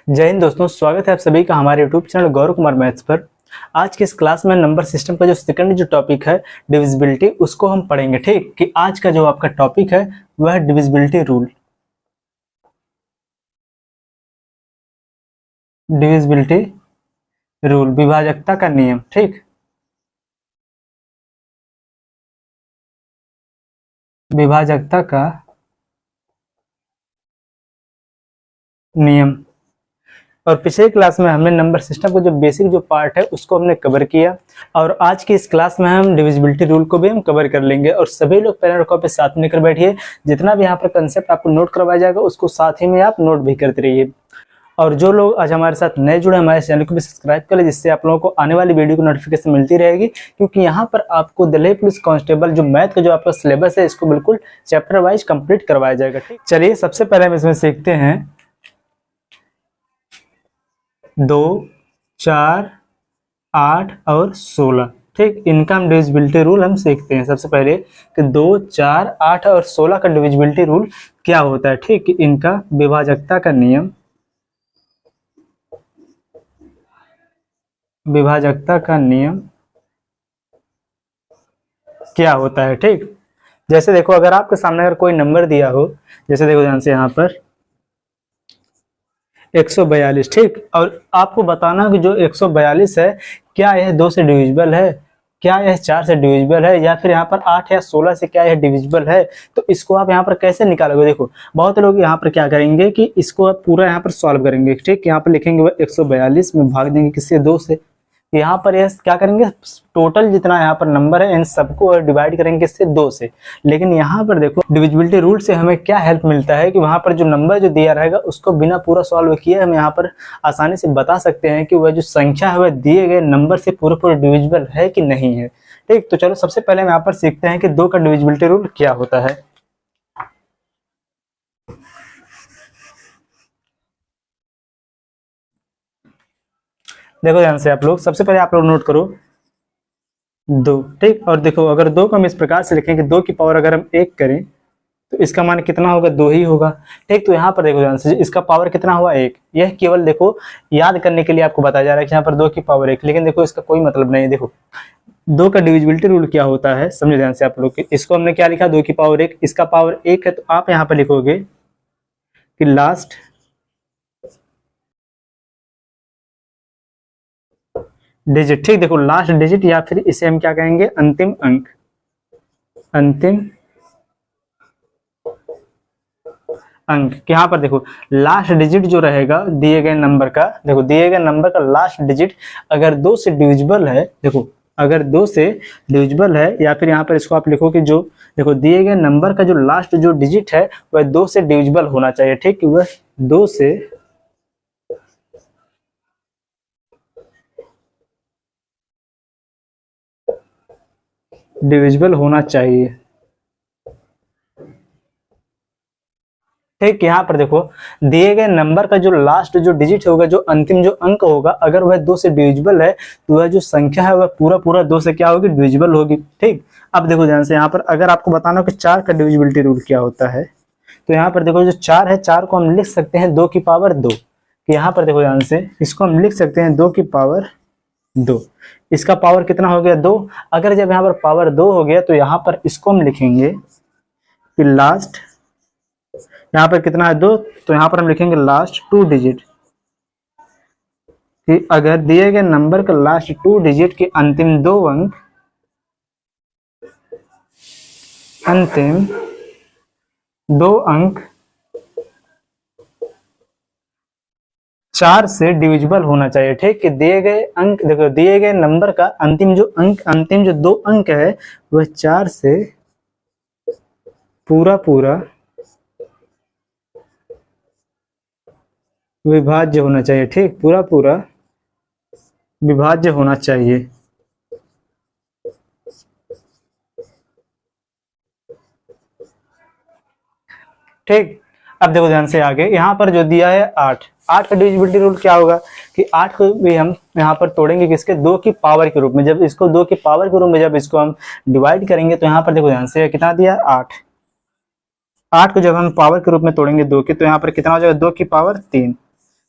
जय हिंद दोस्तों, स्वागत है आप सभी का हमारे YouTube channel Gaurav Kumar maths पर। आज के इस क्लास में नंबर सिस्टम का जो सेकंड जो टॉपिक है डिविजिबिलिटी, उसको हम पढ़ेंगे। ठीक कि आज का जो आपका टॉपिक है वह है डिविजिबिलिटी रूल। डिविजिबिलिटी रूल, विभाजकता का नियम। ठीक, विभाजकता का नियम। और पिछले क्लास में हमने नंबर सिस्टम का जो बेसिक जो पार्ट है उसको हमने कवर किया, और आज की इस क्लास में हम डिविजिबिलिटी रूल को भी हम कवर कर लेंगे। और सभी लोग पेन और कॉपी साथ में लेकर बैठिए। जितना भी यहाँ पर कंसेप्ट आपको नोट करवाया जाएगा उसको साथ ही में आप नोट भी करते रहिए। और जो लोग आज हमारे साथ नए जुड़े, हमारे चैनल को भी सब्सक्राइब कर ले, जिससे आप लोगों को आने वाली वीडियो की नोटिफिकेशन मिलती रहेगी। क्योंकि यहाँ पर आपको दिल्ली पुलिस कांस्टेबल जो मैथ का जो आपका सिलेबस है इसको बिल्कुल चैप्टर वाइज कंप्लीट करवाया जाएगा। ठीक, चलिए सबसे पहले हम इसमें सीखते हैं 2, 4, 8 और 16। ठीक, इनका हम डिविजिबिलिटी रूल हम सीखते हैं। सबसे पहले कि 2, 4, 8 और 16 का डिविजिबिलिटी रूल क्या होता है। ठीक, इनका विभाजकता का नियम, विभाजकता का नियम क्या होता है। ठीक, जैसे देखो, अगर आपके सामने अगर कोई नंबर दिया हो, जैसे देखो ध्यान से यहाँ पर 142। ठीक, और आपको बताना कि जो 142 है क्या यह 2 से डिविजिबल है, क्या यह 4 से डिविजिबल है, या फिर यहाँ पर 8 या 16 से क्या यह डिविजिबल है। तो इसको आप यहाँ पर कैसे निकालोगे। देखो, बहुत लोग यहाँ पर क्या करेंगे कि इसको आप पूरा यहाँ पर सॉल्व करेंगे। ठीक, यहाँ पर लिखेंगे वह 142 में भाग देंगे किससे, 2 से। यहाँ पर यह क्या करेंगे, टोटल जितना यहाँ पर नंबर है इन सबको डिवाइड करेंगे किससे, 2 से। लेकिन यहाँ पर देखो डिविजिबिलिटी रूल से हमें क्या हेल्प मिलता है कि वहां पर जो नंबर जो दिया रहेगा उसको बिना पूरा सॉल्व किए हम यहाँ पर आसानी से बता सकते हैं कि वह जो संख्या है वह दिए गए नंबर से पूरे पूरे डिविजिबल है कि नहीं है। ठीक, तो चलो सबसे पहले हम यहाँ पर सीखते हैं कि 2 का डिविजिबिलिटी रूल क्या होता है। देखो ध्यान से आप लोग, सबसे पहले आप लोग नोट करो 2। ठीक, और देखो अगर 2 को हम इस प्रकार से लिखें कि 2 की पावर अगर हम 1 करें तो इसका मान कितना होगा, 2 ही होगा। ठीक, तो यहाँ पर देखो ध्यान से इसका पावर कितना हुआ, 1। यह केवल देखो याद करने के लिए आपको बताया जा रहा है कि यहाँ पर 2 की पावर 1, लेकिन देखो इसका कोई मतलब नहीं है। देखो 2 का डिविजिबिलिटी रूल क्या होता है, समझो ध्यान से आप लोग। इसको हमने क्या लिखा, 2 की पावर 1, इसका पावर 1 है, तो आप यहाँ पर लिखोगे कि लास्ट डिजिट। ठीक, देखो लास्ट डिजिट, या फिर इसे हम क्या कहेंगे, अंतिम अंक। अंतिम अंक, यहाँ पर देखो लास्ट डिजिट जो रहेगा दिए गए नंबर का, देखो दिए गए नंबर का लास्ट डिजिट अगर 2 से डिविजिबल है, देखो अगर 2 से डिविजिबल है, या फिर यहाँ पर इसको आप लिखो कि जो देखो दिए गए नंबर का जो लास्ट जो डिजिट है वह 2 से डिविजिबल होना चाहिए। ठीक, वह 2 से डिविजिबल होना चाहिए। ठीक, यहाँ पर देखो दिए गए नंबर का जो लास्ट जो डिजिट होगा, जो अंतिम जो अंक होगा, अगर वह 2 से डिविजिबल है तो वह जो संख्या है वह पूरा पूरा 2 से क्या होगी, डिविजिबल होगी। ठीक, अब देखो ध्यान से यहाँ पर अगर आपको बताना हो कि 4 का डिविजिबिलिटी रूल क्या होता है, तो यहाँ पर देखो जो 4 है, 4 को हम लिख सकते हैं 2 की पावर 2। यहाँ पर देखो ध्यान से इसको हम लिख सकते हैं 2 की पावर 2। इसका पावर कितना हो गया, 2। अगर जब यहाँ पर पावर 2 हो गया तो यहाँ पर इसको हम लिखेंगे कि लास्ट, यहाँ पर कितना है, 2, तो यहाँ पर हम लिखेंगे लास्ट 2 डिजिट। कि अगर दिए गए नंबर का लास्ट 2 डिजिट के अंतिम 2 अंक, अंतिम 2 अंक 4 से डिविजिबल होना चाहिए। ठीक, कि दिए गए अंक, देखो दिए गए नंबर का अंतिम जो अंक, अंतिम जो 2 अंक है वह 4 से पूरा पूरा विभाज्य होना चाहिए। ठीक, पूरा पूरा विभाज्य होना चाहिए। ठीक, अब देखो ध्यान से आगे, यहाँ पर जो दिया है 8 का डिविजिबिलिटी रूल क्या होगा कि 8 को भी हम यहाँ पर तोड़ेंगे किसके, 2 की पावर के रूप में। जब इसको 2 की पावर के रूप में जब इसको हम डिवाइड करेंगे तो यहाँ पर देखो ध्यान से कितना दिया है, 8। 8 को जब हम पावर के रूप में तोड़ेंगे 2 की, तो यहाँ पर कितना हो जाएगा, 2 की पावर 3।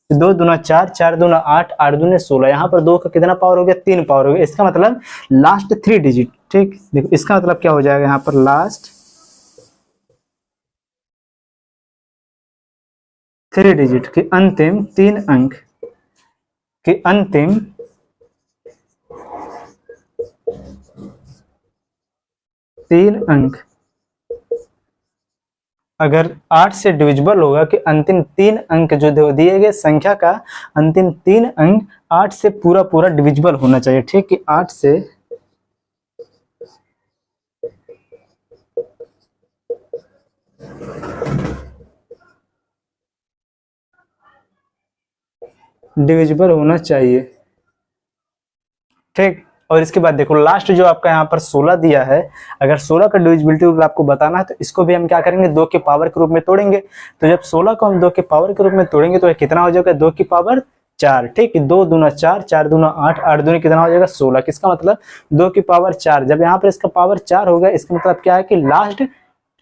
दो दूना चार, चार दूना आठ, आठ दूने 16, यहाँ पर दो का कितना पावर हो गया, 3 पावर हो गया। इसका मतलब लास्ट 3 डिजिट, ठीक। देखो इसका मतलब क्या हो जाएगा, यहाँ पर लास्ट 3 डिजिट के अंतिम 3 अंक के अंतिम 3 अंक अगर 8 से डिविजिबल होगा, कि अंतिम 3 अंक जो दिए गए संख्या का अंतिम 3 अंक 8 से पूरा पूरा डिविजिबल होना चाहिए, ठीक। कि 8 से डिविजिबल होना चाहिए, ठीक। और इसके बाद देखो लास्ट जो आपका यहाँ पर 16 दिया है, अगर 16 का डिविजिबिलिटी रूल आपको बताना है तो इसको भी हम क्या करेंगे, 2 के पावर के रूप में तोड़ेंगे। तो जब 16 को हम 2 के पावर के रूप में तोड़ेंगे तो कितना हो जाएगा, 2 की पावर 4, ठीक। 2 दूना 4, 4 दूना 8, 8 दूनी कितना हो जाएगा 16, किसका मतलब 2 की पावर 4। जब यहाँ पर इसका पावर 4 होगा, इसका मतलब क्या है कि लास्ट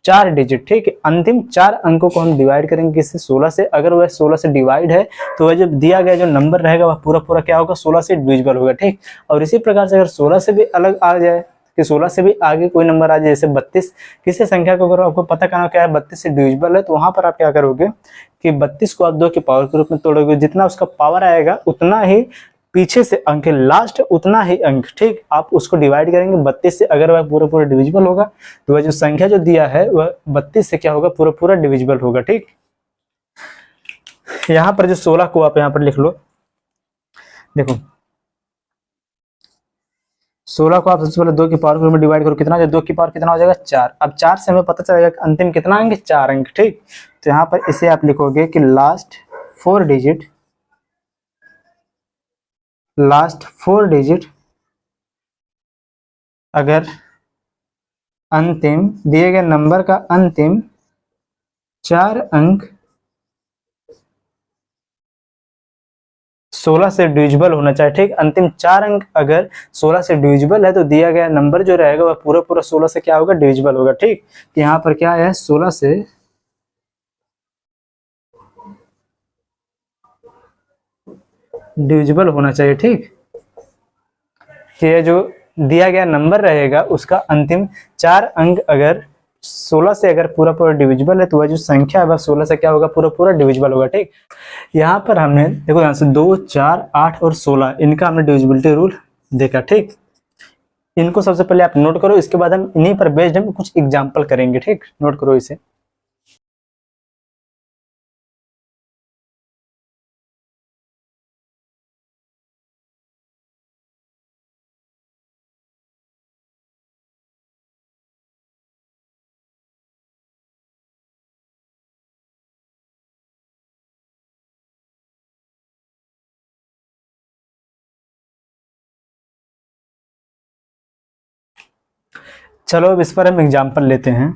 4 डिजिट, ठीक है, अंतिम 4 अंकों को हम डिवाइड करेंगे किससे, 16 से। अगर वह 16 से डिवाइड है तो वह जब दिया गया जो नंबर रहेगा वह पूरा पूरा क्या होगा, 16 से डिविजिबल होगा, ठीक। और इसी प्रकार से अगर 16 से भी अलग आ जाए, कि 16 से भी आगे कोई नंबर आ जाए, जैसे 32, किसी संख्या को अगर आपको पता करना क्या है 32 से डिविजिबल है, तो वहां पर आप क्या करोगे कि 32 को आप 2 के पावर के रूप में तोड़ोगे, जितना उसका पावर आएगा उतना ही पीछे से अंक लास्ट उतना ही अंक, ठीक। आप उसको डिवाइड करेंगे 32 से, अगर वह पूरा पूरा डिविजिबल होगा तो वह जो संख्या जो दिया है वह 32 से क्या होगा, पूरा पूरा डिविजिबल होगा, ठीक। यहाँ पर जो 16 को आप यहाँ पर लिख लो, देखो 16 को आप सबसे पहले 2 की पावर में डिवाइड करो, कितना हो जाएगा, 2 की पावर कितना हो जाएगा 4। अब 4 से हमें पता चलेगा कि अंतिम कितना अंक, 4 अंक, ठीक। तो यहाँ पर इसे आप लिखोगे कि लास्ट 4 डिजिट अगर अंतिम दिए गए नंबर का अंतिम 4 अंक 16 से डिविजिबल होना चाहिए, ठीक। अंतिम 4 अंक अगर 16 से डिविजिबल है तो दिया गया नंबर जो रहेगा वह पूरा पूरा 16 से क्या होगा, डिविजिबल होगा, ठीक। यहाँ पर क्या है, 16 से डिविजिबल होना चाहिए, ठीक। ये जो दिया गया नंबर रहेगा उसका अंतिम 4 अंक अगर 16 से अगर पूरा पूरा डिविजिबल है तो वह जो संख्या है वह 16 से क्या होगा, पूरा पूरा डिविजिबल होगा, ठीक। यहाँ पर हमने देखो यहाँ से 2, 4, 8 और 16 इनका हमने डिविजिबिलिटी रूल देखा, ठीक। इनको सबसे पहले आप नोट करो, इसके बाद हम इन्हीं पर बेस्ड हम कुछ एग्जाम्पल करेंगे, ठीक। नोट करो इसे। चलो अब इस पर हम एग्जाम्पल लेते हैं।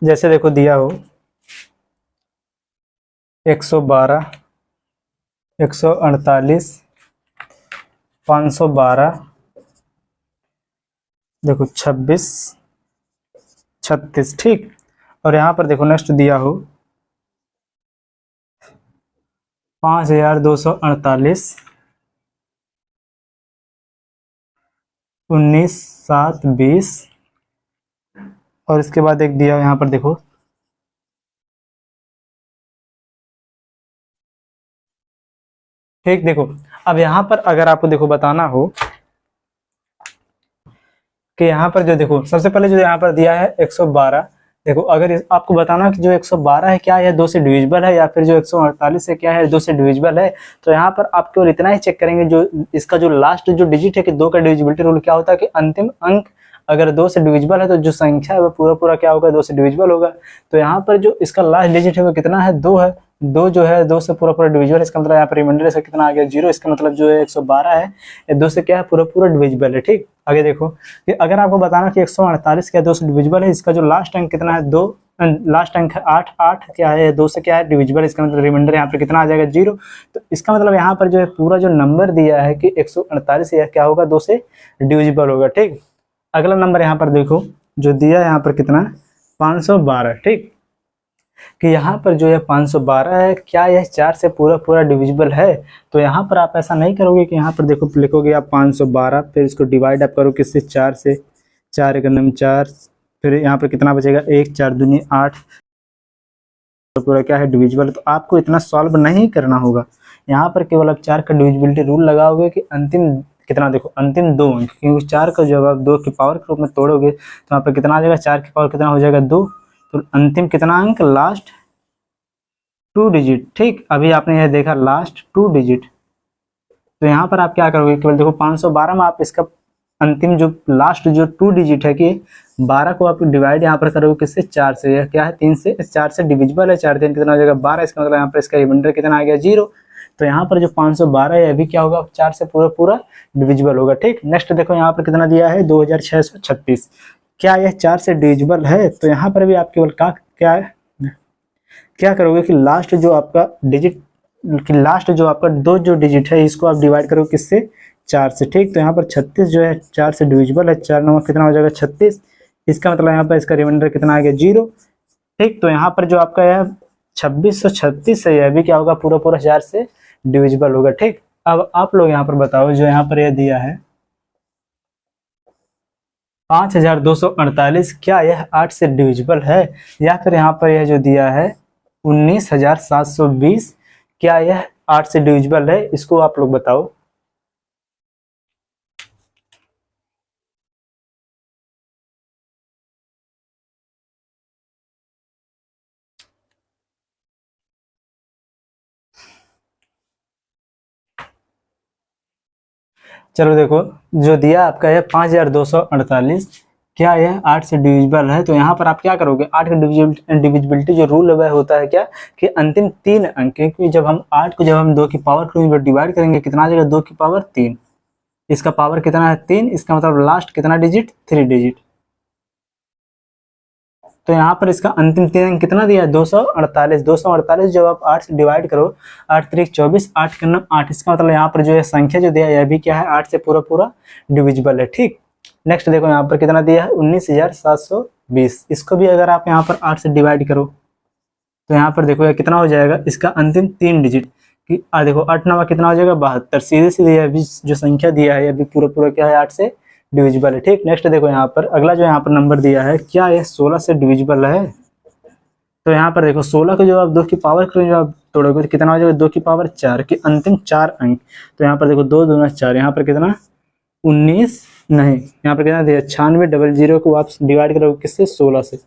जैसे देखो दिया हो 112, 148, 512, देखो 26, 36, ठीक। और यहाँ पर देखो नेक्स्ट दिया हो 5248, 19, 7, 20, और इसके बाद एक दिया यहाँ पर देखो 1। देखो अब यहाँ पर अगर आपको देखो बताना हो कि यहाँ पर जो देखो सबसे पहले जो यहाँ पर दिया है 112, देखो अगर आपको बताना कि जो 112 है क्या है 2 से डिविजिबल है, या फिर जो 148 है क्या है 2 से डिविजिबल है, तो यहाँ पर आप केवल इतना ही चेक करेंगे, जो इसका जो लास्ट जो डिजिट है कि 2 का डिविजिबिलिटी रूल क्या होता है कि अंतिम अंक अगर 2 से डिविजिबल है तो जो संख्या है वो पूरा पूरा क्या होगा, 2 से डिविजिबल होगा। तो यहाँ पर जो इसका लास्ट डिजिट है वो कितना है, 2 है। दो जो है दो से पूरा पूरा डिविजिबल है, इसका मतलब यहाँ पर रिमाइंडर इसका कितना आ गया 0, इसका मतलब जो है 112 है, ये दो से क्या है पूरा पूरा डिविजिबल है। ठीक, आगे देखो कि अगर आपको बताना कि 148 क्या दो से डिविजिबल है, इसका जो लास्ट अंक कितना है 2, लास्ट अंक है 8, 8 क्या है दो से क्या है डिविजिबल, इसका मतलब रिमाइंडर यहाँ पर कितना आ जाएगा 0। तो इसका मतलब यहाँ पर जो है पूरा जो नंबर दिया है कि 148 यह क्या होगा 2 से डिविजिबल होगा। ठीक, अगला नंबर यहाँ पर देखो जो दिया है यहाँ पर कितना 512। ठीक, कि यहाँ पर जो है 512 है, क्या यह 4 से पूरा पूरा डिविजिबल है? तो यहाँ पर आप ऐसा नहीं करोगे कि यहाँ पर देखो लिखोगे आप 512, फिर इसको डिवाइड आप करो किससे 4 से, 4 एक नम 4, फिर यहाँ पर कितना बचेगा 1, 4 दूनी 8, पूरा क्या है डिविजिबल। तो आपको इतना सॉल्व नहीं करना होगा, यहाँ पर केवल आप 4 का डिविजिबिलिटी रूल लगाओगे कि अंतिम कितना देखो अंतिम 2 अंक, क्योंकि 4 का जब आप 2 की पावर के रूप में तोड़ोगे तो यहाँ पर कितना आ जाएगा 4 की पावर कितना हो जाएगा 2, तो अंतिम कितना अंक लास्ट 2 डिजिट। ठीक, अभी आपने यह देखा लास्ट 2 डिजिट, तो यहाँ पर आप क्या करोगे केवल देखो 512 में आप इसका अंतिम जो लास्ट जो 2 डिजिट है कि 12 को आप डिवाइड यहाँ पर करोगे किससे 4 से, यह क्या है 3 से, 4 से डिविजिबल है, 4 3 कितना हो जाएगा 12, इसका मतलब यहाँ पर इसका रिमाइंडर कितना आ गया 0। तो यहाँ पर जो 512 है अभी क्या होगा 4 से पूरा पूरा डिविजिबल होगा। ठीक, नेक्स्ट देखो यहाँ पर कितना दिया है 2636, क्या यह 4 से डिविजिबल है? तो यहाँ पर भी आप केवल क्या करोगे कि लास्ट जो आपका डिजिट कि लास्ट जो आपका 2 जो डिजिट है इसको आप डिवाइड करोगे किससे 4 से। ठीक, तो यहाँ पर 36 जो है 4 से डिविजिबल है, 4 नंबर कितना हो जाएगा 36, इसका मतलब यहाँ पर इसका रिमाइंडर कितना आ गया 0। ठीक, तो यहाँ पर जो आपका है 2636 है, यह भी क्या होगा पूरा पूरा 4 से डिविजिबल होगा। ठीक, अब आप लोग यहाँ पर बताओ जो यहाँ पर यह दिया है 5248, क्या यह 8 से डिविजिबल है? या फिर यहाँ पर यह जो दिया है 19720, क्या यह 8 से डिविजिबल है? इसको आप लोग बताओ। चलो देखो जो दिया आपका है 5248, क्या यह 8 से डिविजिबल है? तो यहाँ पर आप क्या करोगे 8 का डिविजिबिलिटी जो रूल वह होता है क्या कि अंतिम 3 अंक, क्योंकि जब हम 8 को जब हम 2 की पावर को डिवाइड करेंगे कितना आ जाएगा 2 की पावर 3, इसका पावर कितना है 3, इसका मतलब लास्ट कितना डिजिट 3 डिजिट। तो यहाँ पर इसका अंतिम 3 अंक कितना दिया है 248, 248 जब आप 8 से डिवाइड करो 8 3 24, 8 के 9 8, इसका मतलब यहाँ पर जो है संख्या जो दिया है यह भी क्या है 8 से पूरा पूरा डिविजिबल है। ठीक, नेक्स्ट देखो यहाँ पर कितना दिया है 19720, इसको भी अगर आप यहाँ पर 8 से डिवाइड करो तो यहाँ पर देखो यह कितना हो जाएगा इसका अंतिम 3 डिजिट कि देखो 8 9 कितना हो जाएगा 72, सीधे सीधे यह भी जो संख्या दिया है यह भी पूरा पूरा क्या है 8 से डिविजिबल है। ठीक, नेक्स्ट देखो यहाँ पर अगला जो यहाँ पर नंबर दिया है, क्या यह 16 से डिविजिबल है? तो यहाँ पर देखो 16 को जो आप 2 की पावर को जो आप तोड़ोगे तो कितना हो जाएगा 2 की पावर 4 के अंतिम 4 अंक। तो यहाँ पर देखो 2 दूना 4, यहाँ पर कितना 19 नहीं, यहाँ पर कितना दिया 9600 को आप डिवाइड करोगे किससे 16 से,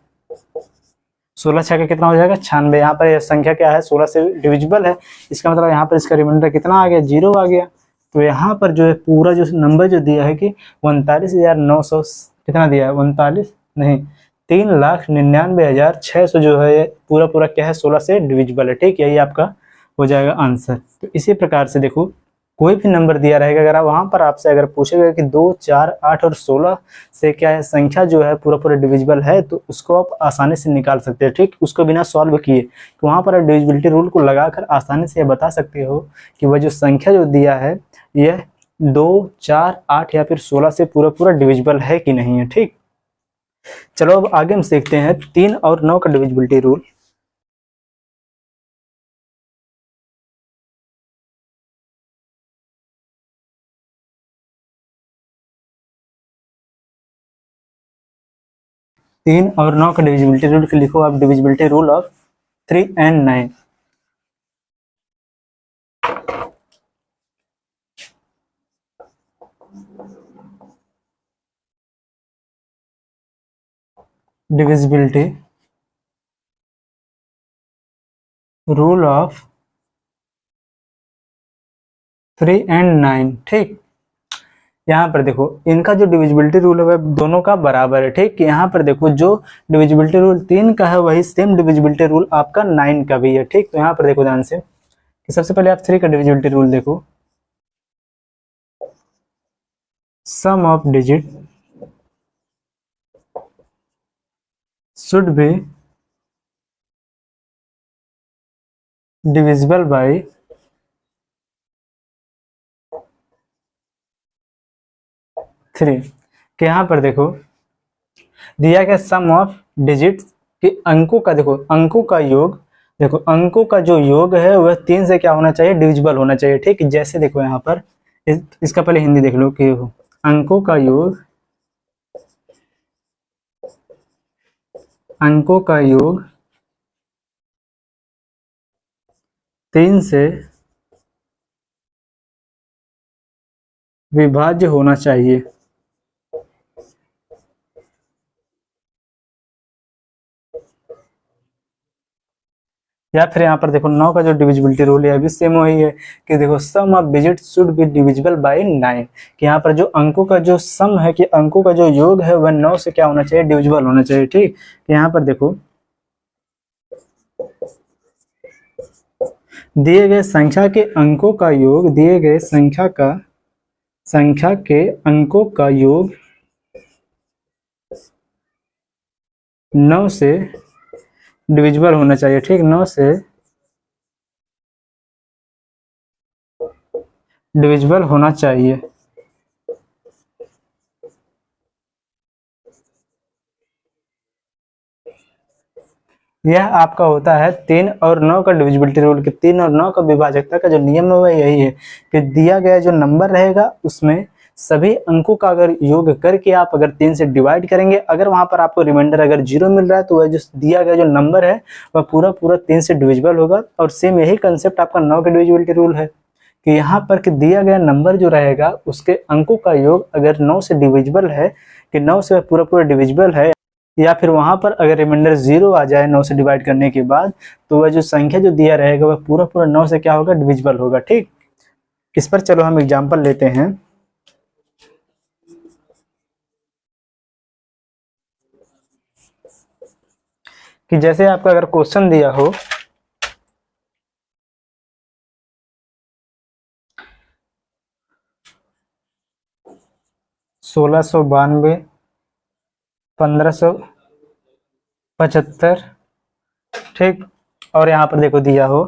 16 छः का कितना हो जाएगा 96। यहाँ पर यह संख्या क्या है 16 से डिविजिबल है, इसका मतलब यहाँ पर इसका रिमाइंडर कितना आ गया 0 आ गया। तो यहाँ पर जो है पूरा जो नंबर जो दिया है कि 39,900 कितना दिया है 39 नहीं 3,99,600 जो है पूरा पूरा क्या है 16 से डिविजिबल है। ठीक, यही आपका हो जाएगा आंसर। तो इसी प्रकार से देखो कोई भी नंबर दिया रहेगा अगर आप वहां पर आपसे अगर पूछेगा कि 2 4 8 और 16 से क्या है संख्या जो है पूरा पूरा डिविजिबल है तो उसको आप आसानी से निकाल सकते हैं। ठीक, उसको बिना सॉल्व किए, तो वहां पर डिविजिबिलिटी रूल को लगाकर आसानी से बता सकते हो कि वह जो संख्या जो दिया है यह 2 4 8 या फिर 16 से पूरा पूरा डिविजिबल है कि नहीं है। ठीक, चलो अब आगे हम सीखते हैं 3 और 9 का डिविजिबिलिटी रूल। तीन और 9 का डिविजिबिलिटी रूल के लिखो आप divisibility rule of 3 and 9। Divisibility rule of 3 and 9। ठीक, यहाँ पर देखो इनका जो डिविजिबिलिटी रूल है वह दोनों का बराबर है, ठीक। यहाँ पर देखो जो डिविजिबिलिटी रूल 3 का है वही सेम डिविजिबिलिटी रूल आपका 9 का भी है, ठीक। तो यहाँ पर देखो ध्यान से कि सबसे पहले आप 3 का डिविजिबिलिटी रूल देखो, sum of digit should be divisible by 3। कि यहाँ पर देखो दिया गया सम ऑफ डिजिट्स के अंकों का, देखो अंकों का योग, देखो अंकों का जो योग है वह 3 से क्या होना चाहिए, डिविजिबल होना चाहिए, ठीक। जैसे देखो यहाँ पर इसका पहले हिंदी देख लो कि अंकों का योग, अंकों का योग 3 से विभाज्य होना चाहिए। या फिर यहाँ पर देखो 9 का जो डिविजिबिलिटी रूल है अभी सेम वही है कि देखो sum of digit should be divisible by 9। कि यहाँ पर जो अंकों का जो सम है कि अंकों का जो योग है वह 9 से क्या होना चाहिए, डिविजिबल होना चाहिए, ठीक। यहाँ पर देखो दिए गए संख्या के अंकों का योग, दिए गए संख्या के अंकों का योग 9 से डिविजिबल होना चाहिए, ठीक। 9 से डिविजिबल होना चाहिए। यह आपका होता है 3 और 9 का डिविजिबिलिटी रूल के 3 और 9 का विभाजकता का जो नियम है वह यही है कि दिया गया जो नंबर रहेगा उसमें सभी अंकों का अगर योग करके आप अगर 3 से डिवाइड करेंगे, अगर वहां पर आपको रिमाइंडर अगर 0 मिल रहा है तो वह जो दिया गया जो नंबर है वह पूरा पूरा 3 से डिविजिबल होगा। और सेम यही कंसेप्ट आपका 9 का डिविजिबिलिटी रूल है कि यहाँ पर कि दिया गया नंबर जो रहेगा उसके अंकों का योग अगर 9 से डिविजिबल है, कि 9 से पूरा पूरा डिविजिबल है, या फिर वहां पर अगर रिमाइंडर 0 आ जाए 9 से डिवाइड करने के बाद, तो वह जो संख्या जो दिया रहेगा वह पूरा पूरा 9 से क्या होगा, डिविजिबल होगा, ठीक। इस पर चलो हम एग्जांपल लेते हैं कि जैसे आपका अगर क्वेश्चन दिया हो 1692 1575, ठीक। और यहाँ पर देखो दिया हो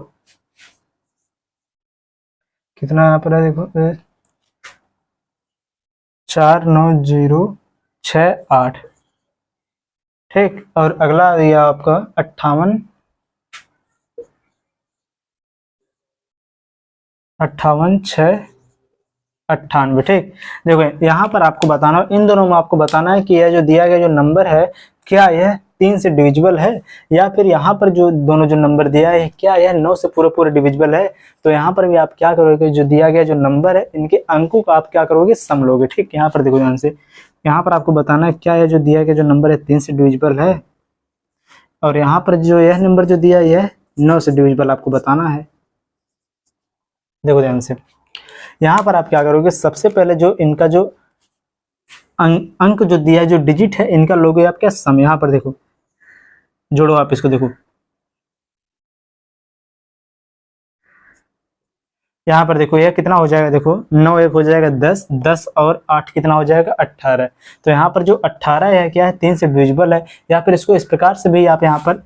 कितना, यहाँ पर है देखो 49068, ठीक। और अगला दिया आपका 58 698, ठीक। देखो यहाँ पर आपको बताना, इन दोनों में आपको बताना है कि यह जो दिया गया जो नंबर है क्या यह 3 से डिविजिबल है, या फिर यहाँ पर जो दोनों जो नंबर दिया है क्या यह 9 से पूरा पूरा डिविजिबल है। तो यहाँ पर भी आप क्या करोगे, जो दिया गया जो नंबर है इनके अंकों का आप क्या करोगे, सम लोगे, ठीक। यहाँ पर देखो ध्यान से, यहाँ पर आपको बताना है क्या यह जो दिया गया जो नंबर है 3 से डिविजिबल है, और यहाँ पर जो यह नंबर जो दिया है यह 9 से डिविजिबल आपको बताना है। देखो ध्यान से यहाँ पर आप क्या करोगे, सबसे पहले जो इनका जो अंक जो दिया है जो डिजिट है इनका लोगे आप क्या, सम। यहाँ पर देखो जोड़ो आप इसको, देखो यहाँ पर देखो यह कितना हो जाएगा, देखो 9 एक हो जाएगा 10, 10 और 8 कितना हो जाएगा 18। तो यहाँ पर जो 18 है क्या है 3 से डिविजिबल है, या फिर इसको इस प्रकार से भी आप यहाँ पर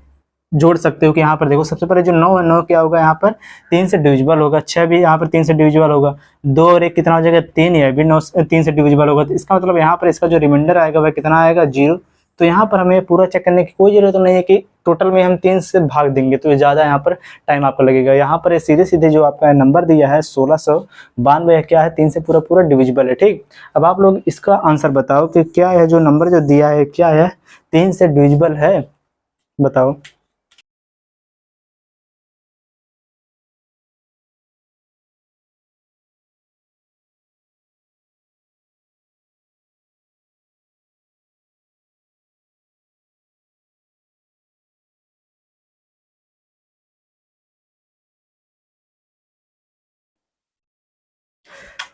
जोड़ सकते हो कि यहाँ पर देखो सबसे पहले जो 9 है 9 क्या होगा यहाँ पर 3 से डिविजिबल होगा, 6 भी यहाँ पर 3 से डिविजिबल होगा, 2 और 1 कितना हो जाएगा 3, ये भी 9 3 से डिविजिबल होगा। तो इसका मतलब यहाँ पर इसका जो रिमाइंडर आएगा वह कितना आएगा, 0। तो यहाँ पर हमें पूरा चेक करने की कोई जरूरत नहीं है कि टोटल में हम 3 से भाग देंगे तो ज़्यादा यहाँ पर टाइम आपको लगेगा। यहाँ पर सीधे सीधे जो आपका नंबर दिया है 1692 क्या है 3 से पूरा पूरा डिविजिबल है, ठीक। अब आप लोग इसका आंसर बताओ कि क्या है जो नंबर जो दिया है क्या है 3 से डिविजिबल है, बताओ।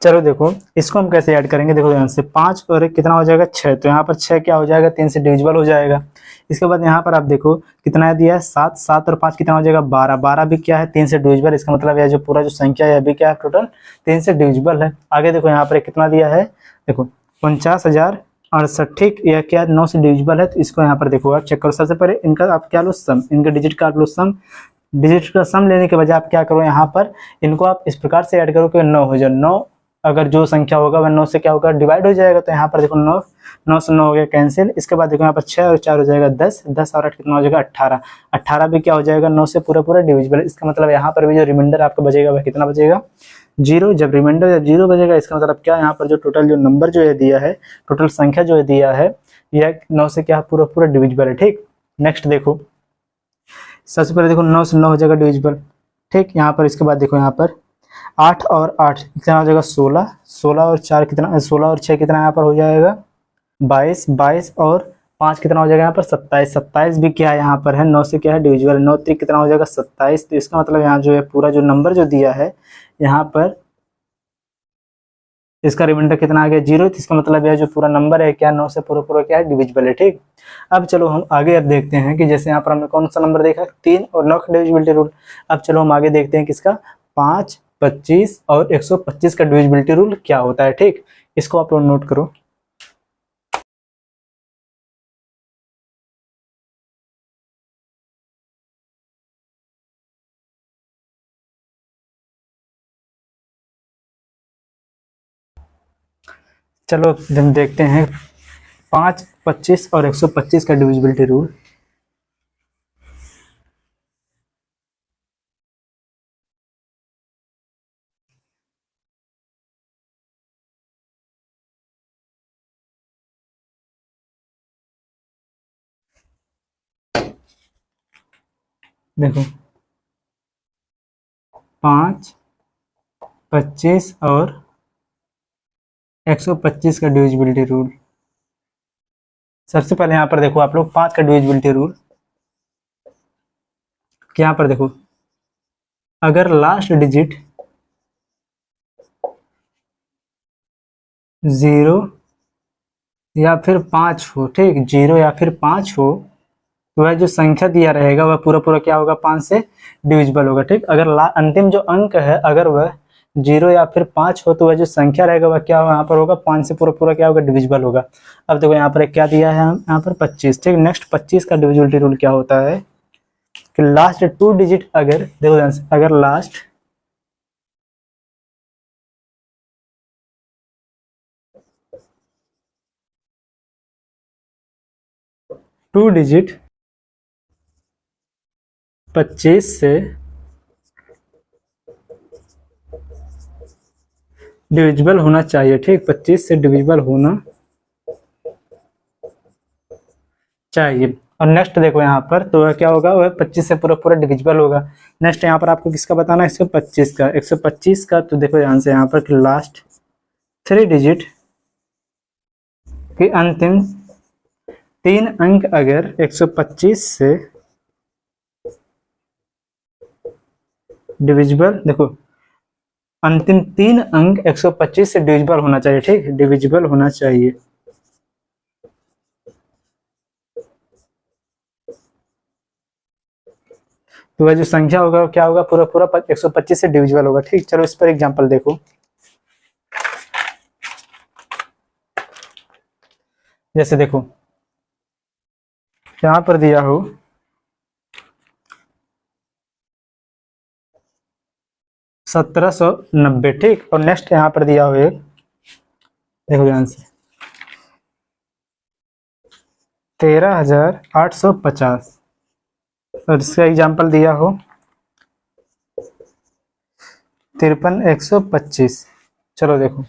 चलो देखो इसको हम कैसे ऐड करेंगे, देखो ध्यान से 5 और 1 कितना हो जाएगा 6, तो यहाँ पर 6 क्या हो जाएगा 3 से डिविजिबल हो जाएगा। इसके बाद यहाँ पर आप देखो कितना दिया है 7, 7 और 5 कितना हो जाएगा 12, 12 भी क्या है 3 से डिविजिबल, इसका मतलब यह जो पूरा जो संख्या है अभी क्या है टोटल 3 से डिविजिबल है। आगे देखो यहाँ पर कितना दिया है, देखो 49,068, ठीक, यह क्या 9 से डिविजिबल है, तो इसको यहाँ पर देखो आप चेक करो। सबसे पहले इनका आप क्या लो सम, इनके डिजिट का आप लो सम, डिजिट का सम लेने के बजाय आप क्या करो यहाँ पर इनको आप इस प्रकार से ऐड करो कि 9 हो जाए, 9 अगर जो संख्या होगा वह 9 से क्या होगा डिवाइड हो जाएगा, तो यहाँ पर देखो 9, 9 से 9 हो गया कैंसिल। इसके बाद देखो यहाँ पर 6 और 4 हो जाएगा 10, 10 और 8 कितना हो जाएगा 18, 18 भी क्या हो जाएगा 9 से पूरा पूरा डिविजिबल। इसका मतलब यहाँ पर भी जो रिमाइंडर आपका बचेगा वह कितना बचेगा 0। जब रिमाइंडर जब 0 बचेगा इसका मतलब क्या, यहाँ पर जो टोटल जो नंबर जो है दिया है, टोटल संख्या जो है दिया है यह 9 से क्या पूरा पूरा डिविजिबल है, ठीक। नेक्स्ट देखो सबसे पहले देखो 9 से 9 हो जाएगा डिविजिबल, ठीक। यहाँ पर इसके बाद देखो यहाँ पर 8 और 8 कितना हो जाएगा 16, 16 और 4 कितना, 16 और 6 कितना यहाँ पर हो जाएगा 22, 22 और 5 कितना हो जाएगा यहाँ पर 27, 27 भी क्या है यहाँ पर है 9 से क्या है डिविजिबल, 9 3 कितना हो जाएगा 27। तो इसका मतलब यहाँ जो है पूरा जो नंबर जो दिया है यहाँ पर इसका रिमाइंडर कितना आ गया 0, तो इसका मतलब यह जो पूरा नंबर है क्या 9 से पूरा पूरा क्या है डिविजिबल है, ठीक। अब चलो हम आगे अब देखते हैं कि जैसे यहाँ पर हमने कौन सा नंबर देखा 3 और 9 का डिविजिबिलिटी रूल। अब चलो हम आगे देखते हैं किसका 5, 25 और 125 का डिविजिबिलिटी रूल क्या होता है, ठीक। इसको आप लोग नोट करो। चलो हम देखते हैं 5, 25 और 125 का डिविजिबिलिटी रूल। देखो 5, 25 और 125 का डिविजिबिलिटी रूल। सबसे पहले यहाँ पर देखो आप लोग 5 का डिविजिबिलिटी रूल, यहाँ पर देखो अगर लास्ट डिजिट 0 या फिर 5 हो, ठीक, 0 या फिर 5 हो तो वह जो संख्या दिया रहेगा वह पूरा पूरा क्या होगा 5 से डिविजिबल होगा, ठीक। अगर अंतिम जो अंक है अगर वह 0 या फिर 5 हो तो वह जो संख्या रहेगा वह क्या यहाँ पर होगा 5 से पूरा पूरा क्या होगा डिविजिबल होगा। अब देखो यहाँ पर एक क्या दिया है यहाँ पर 25, ठीक। नेक्स्ट 25 का डिविजिबिलिटी रूल क्या होता है कि लास्ट 2 डिजिट अगर देखो अगर लास्ट 2 डिजिट 25 से डिविजिबल होना चाहिए, ठीक। 25 से डिविजिबल होना चाहिए। और नेक्स्ट देखो यहाँ पर तो वह क्या होगा वह 25 से पूरा पूरा डिविजिबल होगा। नेक्स्ट यहाँ पर आपको किसका बताना है 125 का, 125 का तो देखो ध्यान से यहाँ पर कि लास्ट 3 डिजिट की अंतिम 3 अंक अगर 125 से डिविजिबल, देखो अंतिम 3 अंक 125 से डिविजिबल होना चाहिए, ठीक, डिविजिबल होना चाहिए। तो वह जो संख्या होगा क्या होगा पूरा पूरा 125 से डिविजिबल होगा, ठीक। चलो इस पर एग्जांपल देखो, जैसे देखो यहाँ पर दिया हो 1790, ठीक। और नेक्स्ट यहाँ पर दिया हो एक देखो ध्यान से 13,850 और इसका एग्जांपल दिया हो 53,125। चलो देखो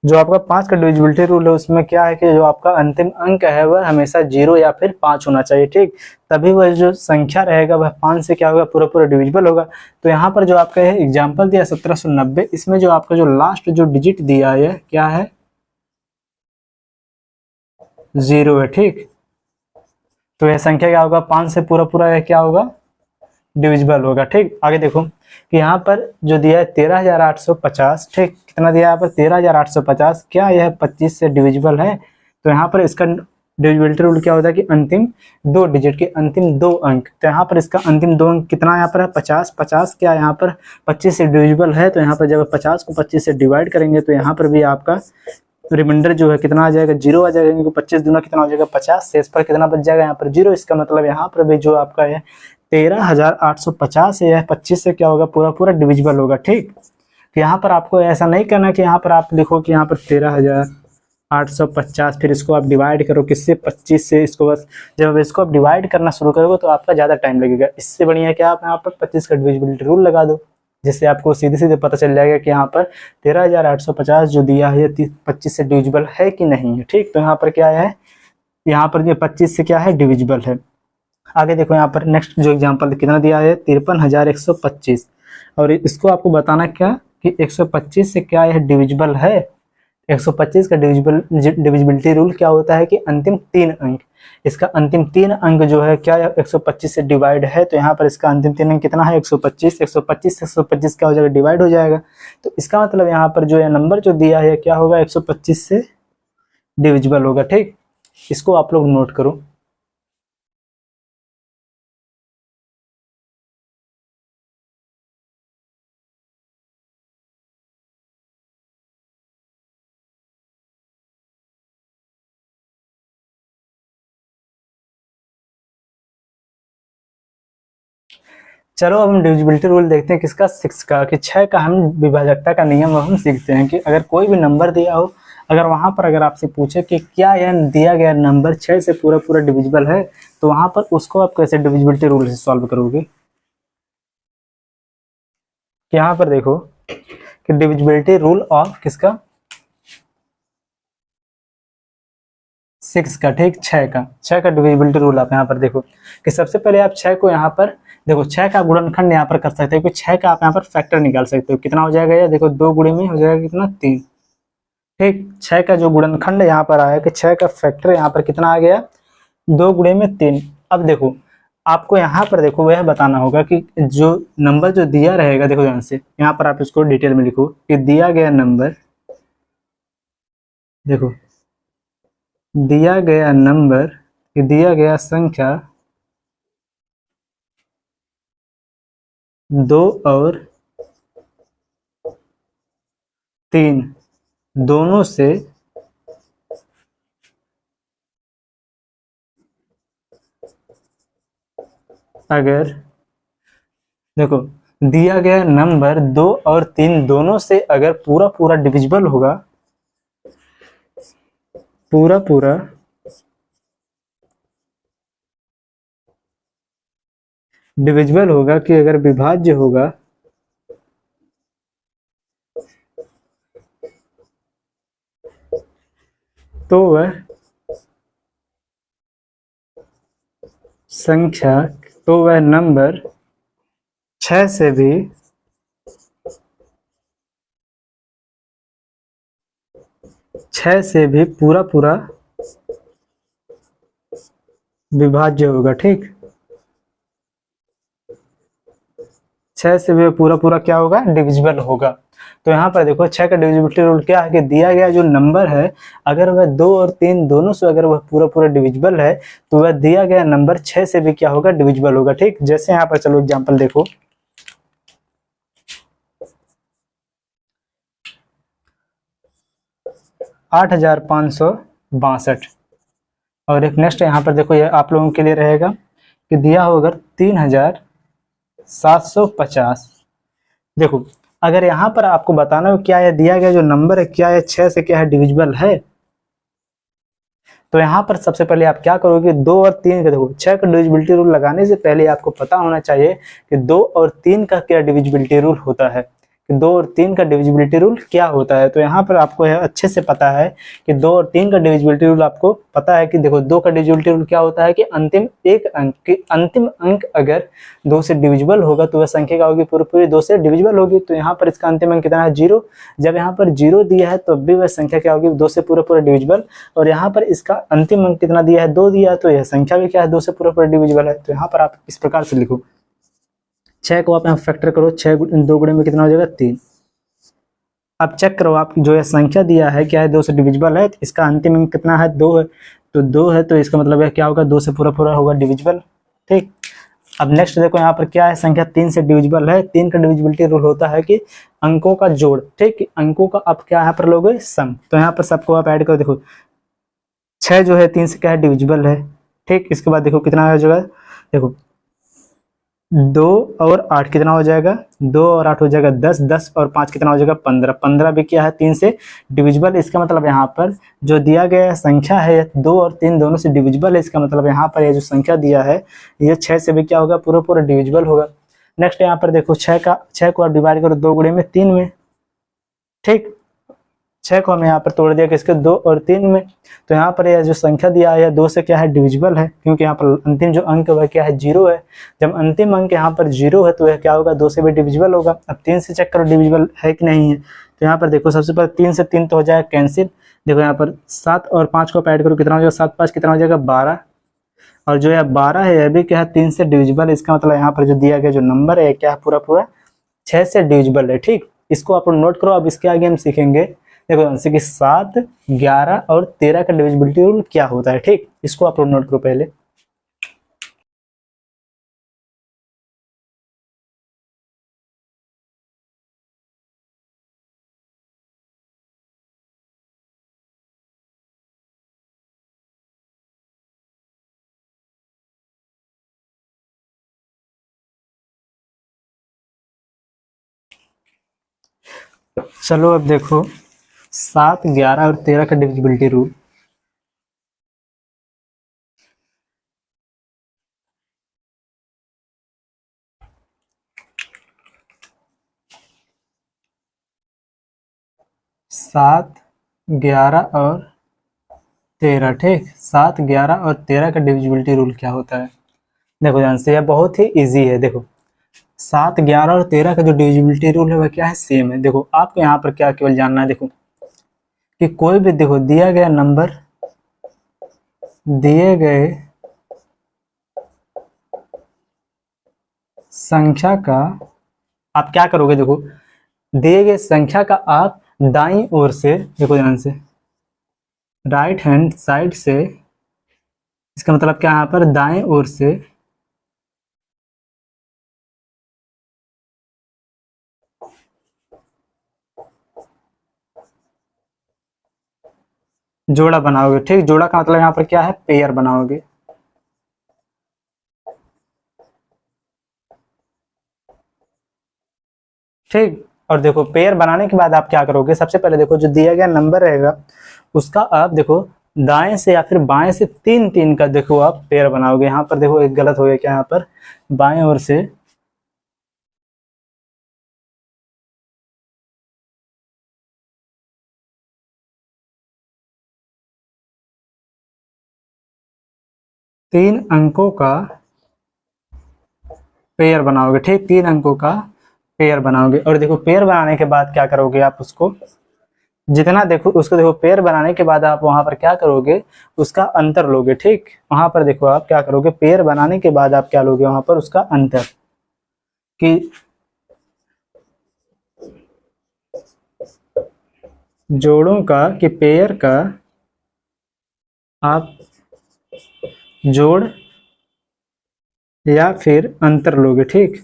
जो आपका 5 का डिविजिबिलिटी रूल है उसमें क्या है कि जो आपका अंतिम अंक है वह हमेशा 0 या फिर 5 होना चाहिए, ठीक। तभी वह जो संख्या रहेगा वह 5 से क्या होगा पूरा पूरा डिविजिबल होगा। तो यहाँ पर जो आपका एग्जाम्पल दिया 1790, इसमें जो आपका जो लास्ट जो डिजिट दिया है क्या है 0 है, ठीक। तो यह संख्या क्या होगा 5 से पूरा पूरा क्या होगा डिविजिबल होगा। ठीक, आगे देखो कि यहाँ पर जो दिया है 13,850, ठीक, कितना दिया है यहाँ पर 13,850, क्या यह 25 से डिविजिबल है? तो यहाँ पर इसका डिविजिबिलिटी रूल क्या होता है कि अंतिम 2 डिजिट के अंतिम 2 अंक, तो यहाँ पर इसका अंतिम 2 अंक कितना यहाँ पर है 50, 50 क्या यहाँ पर 25 से डिविजिबल है, तो यहाँ पर जब 50 को 25 से डिवाइड करेंगे तो यहाँ पर भी आपका रिमाइंडर जो है कितना आ जाएगा, 0 आ जाएगा, क्योंकि 25 दूना कितना हो जाएगा 50, शेष पर कितना बच जाएगा यहाँ पर 0। इसका मतलब यहाँ पर भी जो आपका है 13,850 है, यह 25 से क्या होगा, पूरा पूरा डिविजिबल होगा। ठीक, तो यहाँ पर आपको ऐसा नहीं करना कि यहाँ पर आप लिखो कि यहाँ पर 13,850 फिर इसको आप डिवाइड करो किससे, 25 से। इसको बस जब इसको आप डिवाइड करना शुरू करोगे तो आपका ज़्यादा टाइम लगेगा। इससे बढ़िया क्या आप यहाँ पर 25 का डिविजिबिलिटी रूल लगा दो, जिससे आपको सीधे सीधे पता चल जाएगा कि यहाँ पर 13,850 जो दिया है 25 से डिविजिबल है कि नहीं है। ठीक, तो यहाँ पर क्या है, यहाँ पर ये 25 से क्या है, डिविजिबल है। आगे देखो यहाँ पर नेक्स्ट जो एग्जांपल कितना दिया है 53,125, और इसको आपको बताना क्या कि 125 से क्या यह डिविजिबल है। 125 का डिविजिबिलिटी रूल क्या होता है कि अंतिम 3 अंक, इसका अंतिम 3 अंक जो है क्या 125 से डिवाइड है, तो यहाँ पर इसका अंतिम 3 अंक कितना है 125, 125 से 125 क्या हो जाएगा, डिवाइड हो जाएगा। तो इसका मतलब यहाँ पर जो है नंबर जो दिया है क्या होगा 125 से डिविजिबल होगा। ठीक, इसको आप लोग नोट करो। चलो अब हम डिविजिबिलिटी रूल देखते हैं किसका, 6 का, कि 6 का हम विभाजकता का नियम हम सीखते हैं कि अगर कोई भी नंबर दिया हो, अगर वहां पर अगर आपसे पूछे कि क्या यह दिया गया नंबर 6 से पूरा पूरा डिविजिबल है, तो वहां पर उसको आप कैसे डिविजिबिलिटी रूल से सॉल्व करोगे। कि यहाँ पर देखो कि डिविजिबिलिटी रूल ऑफ किसका, 6 का। ठीक, 6 का डिविजिबिलिटी रूल आप यहाँ पर देखो कि सबसे पहले आप 6 को यहाँ पर देखो 6 का गुणनखंड यहाँ पर कर सकते हो कि 6 का आप यहाँ पर फैक्टर निकाल सकते हो। कितना हो जाएगा ये देखो, 2 गुणे में हो जाएगा कितना 3। ठीक, 6 का जो गुणनखंड यहाँ पर आया कि 6 का फैक्टर यहाँ पर कितना आ गया, 2 गुणे में 3। अब देखो आपको यहाँ पर देखो वह बताना होगा कि जो नंबर जो दिया रहेगा, देखो ध्यान से यहाँ पर आप इसको डिटेल में लिखो कि दिया गया नंबर, देखो दिया गया नंबर, दिया गया संख्या 2 और 3 दोनों से अगर, देखो दिया गया नंबर 2 और 3 दोनों से अगर पूरा पूरा डिविजिबल होगा, पूरा पूरा डिविजिबल होगा, कि अगर विभाज्य होगा तो वह संख्या, तो वह नंबर 6 से भी पूरा पूरा विभाज्य होगा। ठीक, 6 से भी पूरा पूरा क्या होगा, डिविजिबल होगा। तो यहाँ पर देखो 6 का डिविजिबिलिटी रूल क्या है कि दिया गया जो नंबर है अगर वह 2 और 3 दोनों से अगर वह पूरा पूरा डिविजिबल है, तो वह दिया गया नंबर 6 से भी क्या होगा, डिविजिबल होगा। ठीक, जैसे यहाँ पर चलो एग्जांपल देखो, $8,562, और एक नेक्स्ट यहाँ पर देखो ये आप लोगों के लिए रहेगा कि दिया हो अगर 3,750। देखो अगर यहाँ पर आपको बताना हो क्या यह दिया गया जो नंबर है क्या यह 6 से क्या है, डिविजिबल है, तो यहाँ पर सबसे पहले आप क्या करोगे, 2 और 3 का देखो 6 का डिविजिबिलिटी रूल लगाने से पहले आपको पता होना चाहिए कि 2 और 3 का क्या डिविजिबिलिटी रूल होता है, कि 2 और 3 का डिविजिबिलिटी रूल क्या होता है। तो यहाँ पर आपको यह अच्छे से पता है कि 2 और 3 का डिविजिबिलिटी रूल आपको पता है कि देखो 2 का डिविजिबिलिटी रूल क्या होता है कि अंतिम अंक अगर 2 से डिविजिबल होगा तो वह संख्या क्या होगी, पूरी पूरी 2 से डिविजिबल होगी। तो यहाँ पर इसका अंतिम अंक कितना है, 0। जब यहाँ पर 0 दिया है तो भी वह संख्या क्या होगी, 2 से पूरा पूरा डिविजिबल। और यहाँ पर इसका अंतिम अंक कितना दिया है, 2 दिया है, तो यह संख्या भी क्या है, 2 से पूरा पूरा डिविजिबल है। तो यहाँ पर आप इस प्रकार से लिखो 6 को आप यहाँ फैक्टर करो, 6 2 गुणे में कितना हो जाएगा 3। अब चेक करो आप जो ये संख्या दिया है क्या है 2 से डिविजिबल है, तो इसका अंतिम अंक कितना है 2 है, तो 2 है तो इसका मतलब है क्या होगा 2 से पूरा पूरा होगा डिविजिबल। ठीक, अब नेक्स्ट देखो यहाँ पर क्या है, संख्या 3 से डिविजिबल है। 3 का डिविजिबिलिटी रूल होता है कि अंकों का जोड़। ठीक, अंकों का आप क्या यहाँ पर लोगे सम, तो यहाँ पर सबको आप ऐड करो। देखो 6 जो है 3 से क्या है डिविजिबल है। ठीक, इसके बाद देखो कितना हो जाएगा, देखो 2 और 8 कितना हो जाएगा, 2 और 8 हो जाएगा 10, 10 और 5 कितना हो जाएगा 15, 15 भी क्या है 3 से डिविजिबल। इसका मतलब यहाँ पर जो दिया गया संख्या है 2 और 3 दोनों से डिविजिबल है। इसका मतलब यहाँ पर ये जो संख्या दिया है ये 6 से भी क्या होगा पूरा पूरा डिविजिबल होगा। नेक्स्ट यहाँ पर देखो 6 को आप डिवाइड करो 2 गुणे में 3 में। ठीक, 6 को हम यहाँ पर तोड़ दिया किसके 2 और 3 में, तो यहाँ पर यह जो संख्या दिया है 2 से क्या है डिविजिबल है, क्योंकि यहाँ पर अंतिम जो अंक है वह क्या है 0 है। जब अंतिम अंक यहाँ पर 0 है तो यह क्या होगा 2 से भी डिविजिबल होगा। अब 3 से चेक करो डिविजिबल है कि नहीं है, तो यहाँ पर देखो सबसे पहले 3 से 3 तो हो जाएगा कैंसिल। देखो यहाँ पर 7 और 5 को ऐड करो कितना हो जाएगा 7 5 कितना हो जाएगा 12, और जो यह 12 है यह भी क्या है 3 से डिविजिबल। इसका मतलब यहाँ पर जो दिया गया जो नंबर है क्या है पूरा पूरा 6 से डिविजिबल है। ठीक, इसको आप नोट करो। अब इसके आगे हम सीखेंगे देखो जैसे कि 7, 11 और 13 का डिविजिबिलिटी रूल क्या होता है। ठीक, इसको आप लोग नोट करो पहले। चलो अब देखो 7, 11 और 13 का डिविजिबिलिटी रूल। सात, 11 और 13। ठीक, 7, 11 और 13 का डिविजिबिलिटी रूल क्या होता है, देखो ध्यान से, यह बहुत ही इजी है। देखो 7, 11 और 13 का जो डिविजिबिलिटी रूल है वह क्या है सेम है। देखो आपको यहाँ पर क्या केवल जानना है, देखो कि कोई भी देखो दिया गया नंबर, दिए गए संख्या का आप क्या करोगे, देखो दिए गए संख्या का आप दाईं ओर से, देखो ध्यान से, राइट हैंड साइड से, इसका मतलब क्या यहाँ पर दाएं ओर से जोड़ा बनाओगे। ठीक, जोड़ा का मतलब यहाँ पर क्या है पेयर बनाओगे। ठीक, और देखो पेयर बनाने के बाद आप क्या करोगे, सबसे पहले देखो जो दिया गया नंबर रहेगा उसका आप देखो दाएं से या फिर बाएं से 3 3 का देखो आप पेयर बनाओगे। यहाँ पर देखो एक गलत हो गया क्या, यहाँ पर बाएं ओर से तीन अंकों का पेयर बनाओगे। ठीक, 3 अंकों का पेयर बनाओगे, और देखो पेयर बनाने के बाद क्या करोगे आप उसको जितना देखो उसको देखो पेयर बनाने के बाद आप वहां पर क्या करोगे उसका अंतर लोगे। ठीक, वहां पर देखो आप क्या करोगे पेयर बनाने के बाद आप क्या लोगे वहां पर उसका अंतर, कि जोड़ों का कि पेयर का आप जोड़ या फिर अंतर लोगे। ठीक,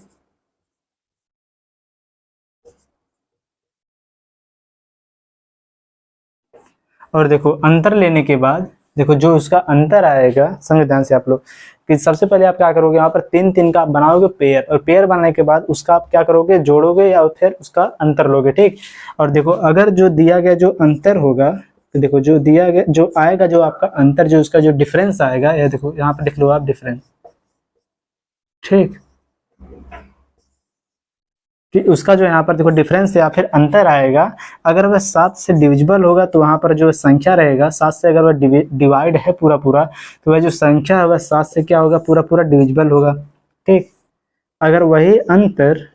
और देखो अंतर लेने के बाद देखो जो उसका अंतर आएगा, समझो ध्यान से आप लोग, कि सबसे पहले आप क्या करोगे यहाँ पर 3 3 का आप बनाओगे पेयर, और पेयर बनाने के बाद उसका आप क्या करोगे जोड़ोगे या फिर उसका अंतर लोगे। ठीक, और देखो अगर जो दिया गया जो अंतर होगा, तो देखो जो दिया गया जो आएगा जो आपका अंतर जो उसका जो डिफरेंस आएगा, ये देखो यहाँ पर लिख लो आप डिफरेंस। ठीक, कि उसका जो यहाँ पर देखो डिफरेंस या फिर अंतर आएगा, अगर वह 7 से डिविजिबल होगा तो वहाँ पर जो संख्या रहेगा 7 से अगर वह डिवाइड है पूरा पूरा, तो वह जो संख्या है वह 7 से क्या होगा पूरा पूरा डिविजिबल होगा। ठीक, अगर वही अंतर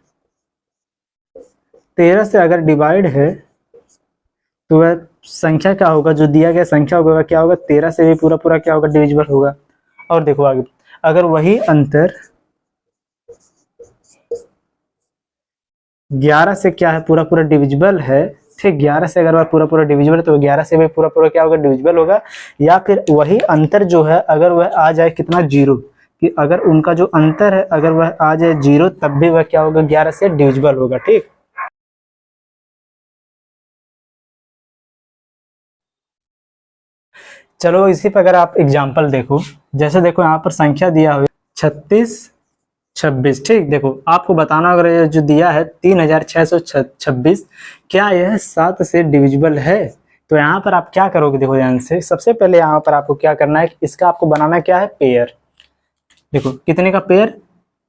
13 से अगर डिवाइड है तो वह संख्या क्या होगा, जो दिया गया संख्या होगा वह क्या होगा 13 से भी पूरा पूरा क्या होगा डिविजिबल होगा। और देखो आगे, अगर वही अंतर 11 से क्या है, पूरा पूरा डिविजिबल है। ठीक, 11 से अगर वह पूरा पूरा डिविजिबल है तो 11 से भी पूरा पूरा क्या होगा, डिविजिबल होगा। या फिर वही अंतर जो है अगर वह आ जाए कितना, 0, कि अगर उनका जो अंतर है अगर वह आ जाए 0 तब भी वह क्या होगा, 11 से डिविजिबल होगा। ठीक, चलो इसी पर अगर आप एग्जाम्पल देखो, जैसे देखो यहाँ पर संख्या दिया हुआ 36 26। ठीक, देखो आपको बताना अगर ये जो दिया है 3626, क्या यह 7 से डिविजिबल है? तो यहाँ पर आप क्या करोगे, देखो ध्यान से, सबसे पहले यहाँ पर आपको क्या करना है, इसका आपको बनाना क्या है, पेयर। देखो कितने का पेयर,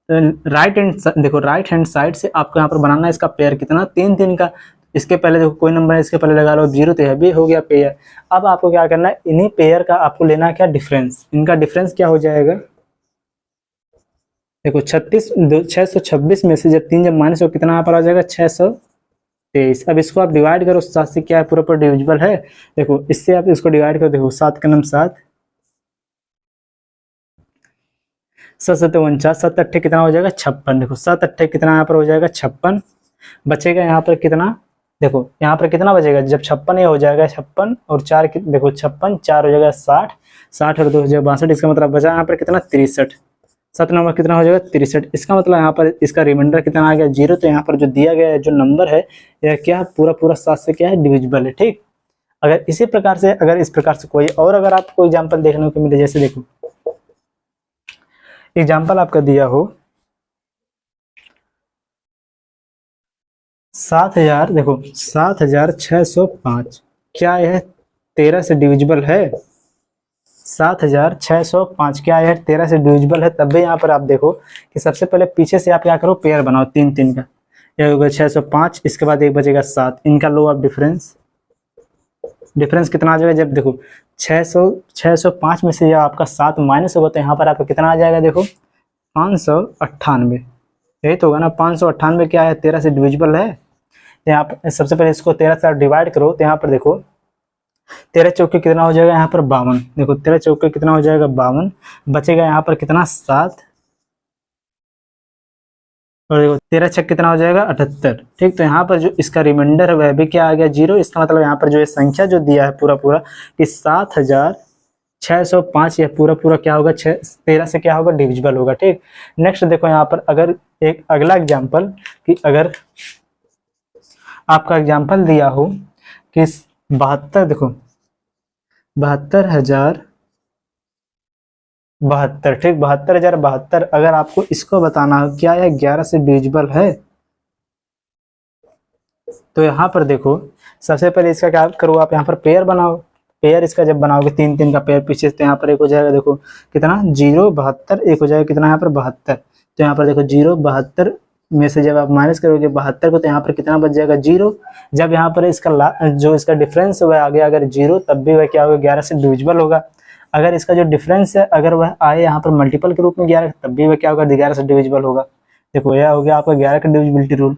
राइट हैंड, देखो राइट हैंड साइड से आपको यहाँ पर बनाना है इसका पेयर कितना, 3 3 का। इसके पहले देखो कोई नंबर है, इसके पहले लगा लो 0, तो यह भी हो गया पेयर। अब आपको क्या करना है, इन्हीं पेयर का आपको लेना है क्या, डिफरेंस। इनका डिफरेंस क्या हो जाएगा, देखो 626 में से जब माइनस हो कितना यहाँ पर आ जाएगा, 623। अब इसको आप डिवाइड करो 7 से, क्या है, पूरा पूरा डिविजिबल है। देखो इससे आप इसको डिवाइड करो, देखो 7 का नाम 7, 7 7 49, 7 अट्ठे कितना हो जाएगा, 56। देखो 7 अट्ठे कितना यहाँ पर हो जाएगा, 56। बचेगा यहाँ पर कितना, देखो यहाँ पर कितना बचेगा, जब 56 ये हो जाएगा 56 और 4 देखो 56 4 हो जाएगा 60, 60 और 2 हो जाएगा 62। इसका मतलब बचा यहाँ पर कितना, 63। 7 नंबर कितना हो जाएगा, 63। इसका मतलब यहाँ पर इसका रिमाइंडर कितना आ गया, 0। तो यहाँ पर जो दिया गया है जो नंबर है यह क्या है, पूरा पूरा 7 से क्या है, डिविजिबल है। ठीक, अगर इसी प्रकार से, अगर इस प्रकार से कोई और अगर आपको एग्जाम्पल देखने को मिले, जैसे देखो एग्जाम्पल आपका दिया हो 7000, देखो 7605, क्या यह 13 से डिविजिबल है? 7605, क्या यह 13 से डिविजिबल है? तब भी यहाँ पर आप देखो कि सबसे पहले पीछे से आप क्या करो, पेयर बनाओ 3 3 का। यह होगा 605, इसके बाद एक बचेगा 7, इनका लो आप डिफरेंस। डिफरेंस कितना आ जाएगा, जब देखो 605 में से आपका 7 माइनस होगा तो यहाँ पर आपका कितना आ जाएगा, देखो 598। यही तो होगा ना, 598 क्या है, 13 से डिविजिबल है। यहाँ पर सबसे पहले इसको 13 से डिवाइड करो, तो यहाँ पर देखो 13 चौके कितना हो जाएगा, यहाँ पर 52। देखो 13 चौके कितना हो जाएगा, 52। बचेगा यहाँ पर कितना, 7। और देखो 13 छक कितना हो जाएगा, 78। ठीक, तो यहाँ पर जो इसका रिमाइंडर है वह भी क्या आ गया, 0। इसका मतलब यहाँ पर जो ये संख्या जो दिया है पूरा पूरा कि 7605, यह पूरा पूरा क्या होगा, 13 से क्या होगा, डिविजिबल होगा। ठीक, नेक्स्ट देखो यहाँ पर अगर एक अगला एग्जाम्पल, कि अगर आपका एग्जाम्पल दिया हो कि 72, देखो 72,072। ठीक, 72,072। अगर आपको इसको बताना हो क्या यह 11 से डिविजिबल है, तो यहाँ पर देखो सबसे पहले इसका क्या करो, आप यहाँ पर पेयर बनाओ। पेयर इसका जब बनाओगे 3 3 का पेयर पीछे, तो यहाँ पर एक हो जाएगा, देखो कितना, 0 72, एक हो जाएगा कितना यहाँ पर 72। तो यहाँ पर देखो 0 72 में से जब आप माइनस करोगे 72 को, तो यहाँ पर कितना बच जाएगा, 0। जब यहाँ पर इसका जो इसका डिफरेंस वह आ गया अगर 0, तब भी वह क्या होगा, 11 से डिविजिबल होगा। अगर इसका जो डिफरेंस है अगर वह आए यहाँ पर मल्टीपल के रूप में 11, तब भी वह क्या होगा, 11 से डिविजिबल होगा। देखो यह हो गया आपका 11 का डिविजिबिलिटी रूल।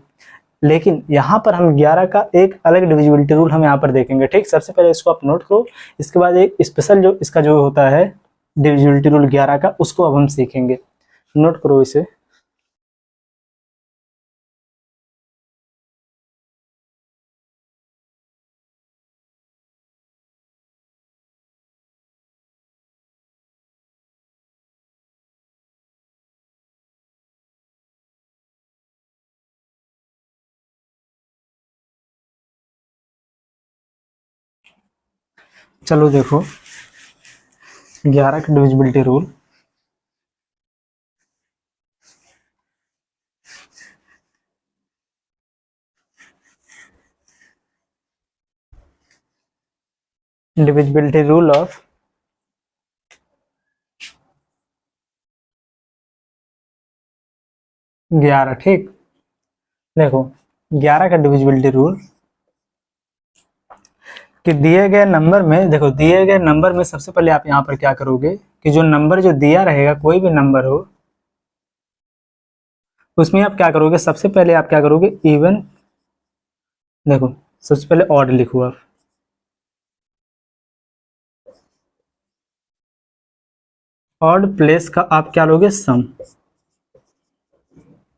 लेकिन यहाँ पर हम 11 का एक अलग डिविजिबिलिटी रूल हम यहाँ पर देखेंगे। ठीक, सबसे पहले इसको आप नोट करो, इसके बाद एक स्पेशल जो इसका जो होता है डिविजिबिलिटी रूल 11 का, उसको अब हम सीखेंगे। नोट करो इसे। चलो देखो 11 का divisibility rule, divisibility rule of 11। ठीक, देखो 11 का डिविजिबिलिटी रूल कि दिए गए नंबर में, देखो दिए गए नंबर में सबसे पहले आप यहाँ पर क्या करोगे कि जो नंबर जो दिया रहेगा, कोई भी नंबर हो, उसमें आप क्या करोगे, सबसे पहले आप क्या करोगे, इवन, देखो सबसे पहले ऑड लिखो आप, ऑड प्लेस का आप क्या लोगे, सम।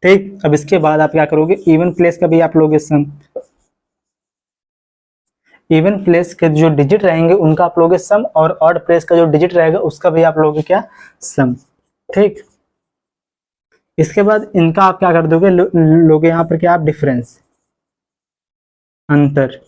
ठीक। अब इसके बाद आप क्या करोगे, इवन प्लेस का भी आप लोगे सम। इवन प्लेस के जो डिजिट रहेंगे उनका आप लोगे सम, और ऑड प्लेस का जो डिजिट रहेगा उसका भी आप लोगे क्या, सम। ठीक। इसके बाद इनका आप क्या कर दोगे, लोगे यहाँ पर क्या, आप डिफरेंस, अंतर।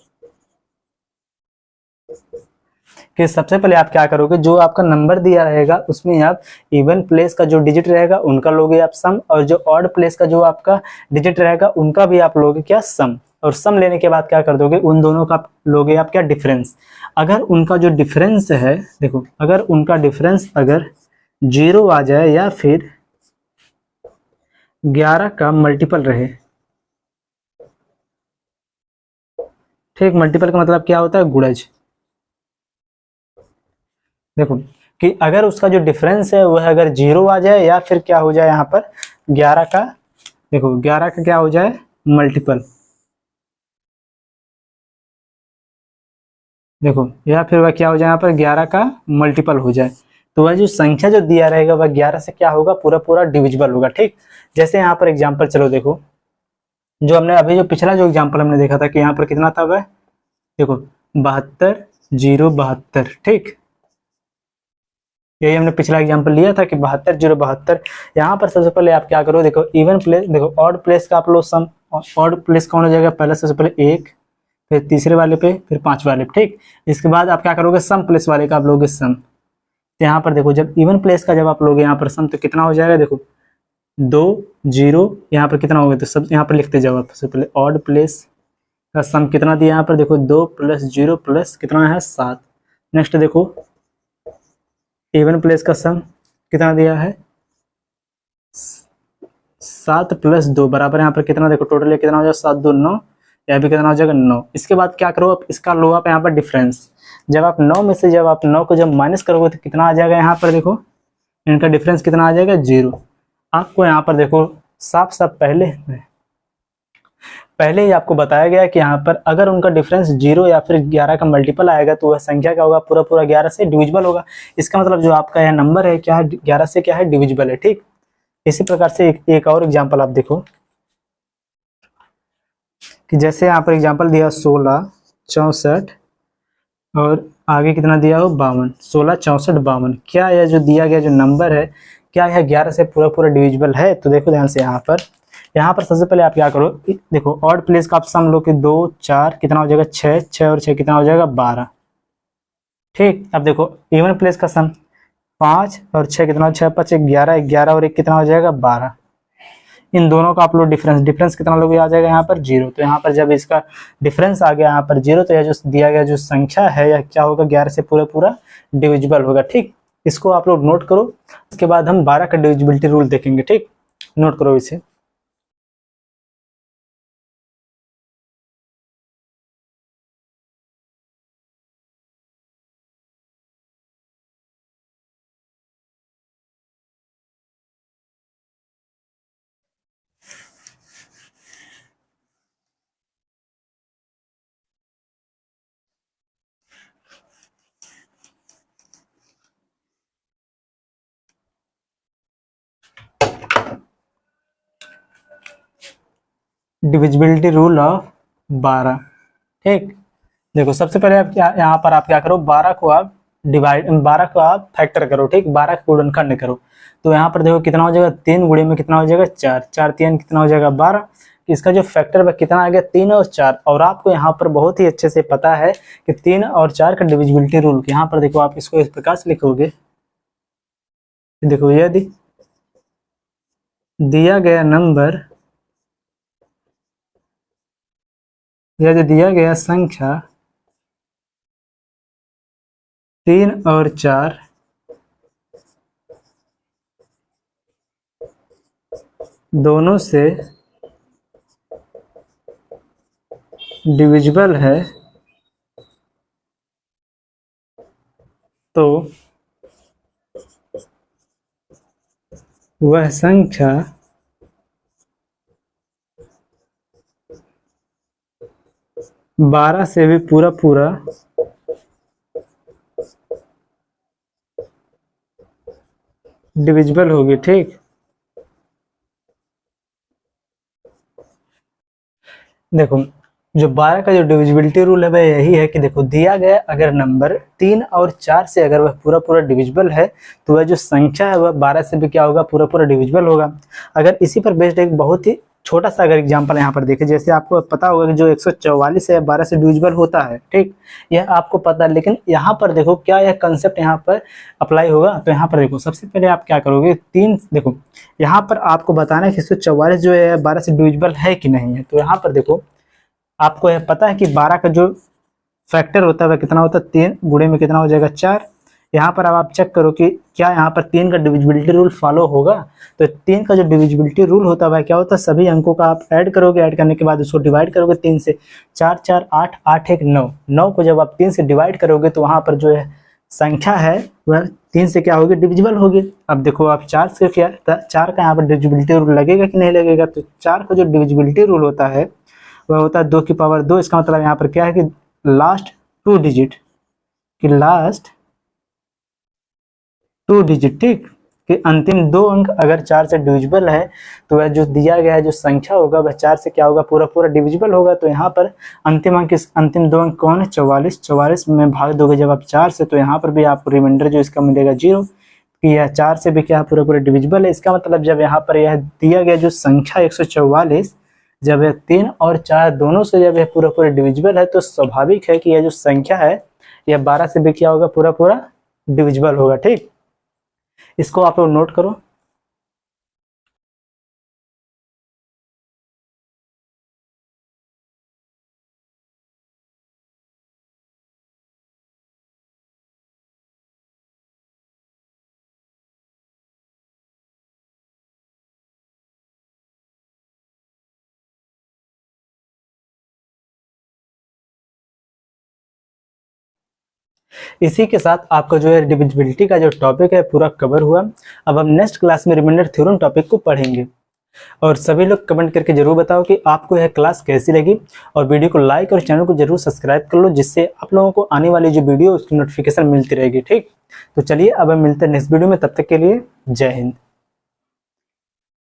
कि सबसे पहले आप क्या करोगे, जो आपका नंबर दिया रहेगा उसमें आप इवन प्लेस का जो डिजिट रहेगा उनका लोगे आप सम, और जो ऑड प्लेस का जो आपका डिजिट रहेगा उनका भी आप लोगे क्या, सम। और सम लेने के बाद क्या कर दोगे, उन दोनों का लोगे आप क्या, डिफरेंस। अगर उनका जो डिफरेंस है, देखो अगर उनका डिफरेंस अगर 0 आ जाए या फिर 11 का मल्टीपल रहे। ठीक। मल्टीपल का मतलब क्या होता है, गुणज। देखो कि अगर उसका जो डिफरेंस है वह अगर 0 आ जाए या फिर क्या हो जाए यहाँ पर 11 का, देखो 11 का क्या हो जाए, मल्टीपल। देखो या फिर वह क्या हो जाए यहाँ पर 11 का मल्टीपल हो जाए, तो वह जो संख्या जो दिया रहेगा वह 11 से क्या होगा, पूरा पूरा डिविजिबल होगा। ठीक। जैसे यहाँ पर एग्जांपल चलो देखो, जो हमने अभी जो पिछला जो एग्जांपल हमने देखा था कि यहाँ पर कितना था वह, देखो 72 0 72। ठीक। यही हमने पिछला एग्जांपल लिया था कि 72 0 72। यहाँ पर सबसे पहले आप क्या करो, देखो इवन प्लेस, देखो ऑड प्लेस का आप लोग सम। ऑड प्लेस कौन हो जाएगा, पहले सबसे पहले 1, फिर तीसरे वाले पे, फिर 5 वाले पे। ठीक। इसके बाद आप क्या करोगे, सम प्लेस वाले का आप लोगे सम। तो यहाँ पर देखो जब इवन प्लेस का जब आप लोगे यहाँ पर सम, तो कितना हो जाएगा, देखो 2 0, यहाँ पर कितना होगा, तो सब यहाँ पर लिखते जाओ आप। सबसे पहले ऑड प्लेस का सम कितना दिया यहाँ पर, देखो 2 + 0 प्लस कितना है, 7। नेक्स्ट देखो इवन प्लेस का सम कितना दिया है, 7 + 2 बराबर यहाँ पर कितना, देखो टोटल कितना हो जाएगा, 7 2 9, यहाँ भी कितना हो जाएगा 9। इसके बाद क्या करो, आप इसका लो आप यहाँ पर डिफरेंस। जब आप 9 में से जब आप 9 को जब माइनस करोगे तो कितना आ जाएगा, यहाँ पर देखो इनका डिफरेंस कितना आ जाएगा, 0। आपको यहाँ पर देखो साफ साफ पहले ही आपको बताया गया है कि यहाँ पर अगर उनका डिफरेंस 0 या फिर 11 का मल्टीपल आएगा तो वह संख्या क्या होगा, पूरा पूरा 11 से डिविजिबल होगा। इसका मतलब जो आपका यह नंबर है क्या है, 11 से क्या है, डिविजिबल है। ठीक। इसी प्रकार से एक और एग्जांपल आप देखो कि जैसे यहाँ पर एग्जांपल दिया 16 64 और आगे कितना दिया हो, 52। 16 64 52। क्या यह जो दिया गया जो नंबर है, क्या यह 11 से पूरा पूरा डिविजिबल है? तो देखो ध्यान से यहाँ पर सबसे पहले आप क्या करो, देखो ऑड प्लेस का आप सम लो कि 2 4 कितना हो जाएगा, 6 6 और 6 कितना हो जाएगा, 12। ठीक। अब देखो इवन प्लेस का सम 5 और 6 कितना, 6 5 11 11 और 1 कितना हो जाएगा, 12। इन दोनों का आप लोग डिफरेंस कितना लोग आ जाएगा यहाँ पर 0। तो यहाँ पर जब इसका डिफरेंस आ गया यहाँ पर 0, तो यह जो दिया गया जो संख्या है यह क्या होगा, 11 से पूरा पूरा डिविजिबल होगा। ठीक। इसको आप लोग नोट करो। इसके बाद हम 12 का डिविजिबिलिटी रूल देखेंगे। ठीक। नोट करो इसे। Divisibility rule of 12। ठीक। देखो सबसे पहले आप यहाँ पर आप क्या करो, 12 को आप डिवाइड, 12 को आप फैक्टर करो। ठीक। 12 का गुणनखंड करो। तो यहाँ पर देखो कितना हो जाएगा, 3 गुणे में कितना हो जाएगा, 4 4 3 कितना हो जाएगा, 12। इसका जो फैक्टर कितना आ गया, 3 और 4। और आपको यहाँ पर बहुत ही अच्छे से पता है कि 3 और 4 का डिविजिबिलिटी रूल। यहाँ पर देखो आप इसको इस प्रकार से लिखोगे, देखो यदि दिया गया नंबर, यदि दिया गया संख्या 3 और 4 दोनों से डिविजिबल है तो वह संख्या बारह से भी पूरा पूरा डिविजिबल होगी। ठीक। देखो जो 12 का जो डिविजिबिलिटी रूल है वह यही है कि देखो दिया गया अगर नंबर 3 और 4 से अगर वह पूरा पूरा डिविजिबल है तो वह जो संख्या है वह 12 से भी क्या होगा, पूरा पूरा डिविजिबल होगा। अगर इसी पर बेस्ड एक बहुत ही छोटा सा अगर एग्जांपल यहाँ पर देखें, जैसे आपको पता होगा कि जो 144 है 12 से डिविजिबल होता है, ठीक, यह आपको पता है। लेकिन यहाँ पर देखो क्या यह कंसेप्ट यहाँ पर अप्लाई होगा, तो यहाँ पर देखो सबसे पहले आप क्या करोगे, देखो यहाँ पर आपको बताना है कि 144 जो है 12 से डिविजिबल है कि नहीं है। तो यहाँ पर देखो आपको यह पता है कि 12 का जो फैक्टर होता है वह कितना होता है, 3 गुणे में कितना हो जाएगा 4। यहाँ पर अब आप चेक करो कि क्या यहाँ पर 3 का डिविजिबिलिटी रूल फॉलो होगा। तो 3 का जो डिविजिबिलिटी रूल होता है वह क्या होता है, सभी अंकों का आप ऐड करोगे, ऐड करने के बाद उसको डिवाइड करोगे 3 से, 4 4 8 8 1 9, 9 को जब आप 3 से डिवाइड करोगे तो वहाँ पर जो है संख्या है वह 3 से क्या होगी, डिविजिबल होगी। अब देखो आप 4 से क्या, 4 का यहाँ पर डिविजिबिलिटी रूल लगेगा कि नहीं लगेगा, तो 4 का जो डिविजिबिलिटी रूल होता है वह होता है 2 की पावर 2। इसका मतलब यहाँ पर क्या है कि लास्ट 2 डिजिट, ठीक, कि अंतिम 2 अंक अगर 4 से डिविजिबल है तो वह जो दिया गया है जो संख्या होगा वह 4 से क्या होगा, पूरा पूरा डिविजिबल होगा। तो यहाँ पर अंतिम 2 अंक कौन है, 44। 44 में भाग दोगे जब आप 4 से, तो यहाँ पर भी आपको रिमाइंडर जो इसका मिलेगा 0, कि यह 4 से भी क्या पूरा पूरा डिविजिबल है। इसका मतलब जब यहाँ पर यह दिया गया जो संख्या 144 जब यह 3 और 4 दोनों से जब यह पूरा पूरा डिविजिबल है तो स्वाभाविक है कि यह जो संख्या है यह 12 से भी क्या होगा, पूरा पूरा डिविजिबल होगा। ठीक, इसको आप लोग नोट करो। इसी के साथ आपका जो है डिविजिबिलिटी का जो टॉपिक है पूरा कवर हुआ। अब हम नेक्स्ट क्लास में रिमाइंडर थ्योरम टॉपिक को पढ़ेंगे। और सभी लोग कमेंट करके जरूर बताओ कि आपको यह क्लास कैसी लगी, और वीडियो को लाइक और चैनल को जरूर सब्सक्राइब कर लो, जिससे आप लोगों को आने वाली जो वीडियो उसकी नोटिफिकेशन मिलती रहेगी। ठीक, तो चलिए अब हम मिलते हैं नेक्स्ट वीडियो में, तब तक के लिए जय हिंद।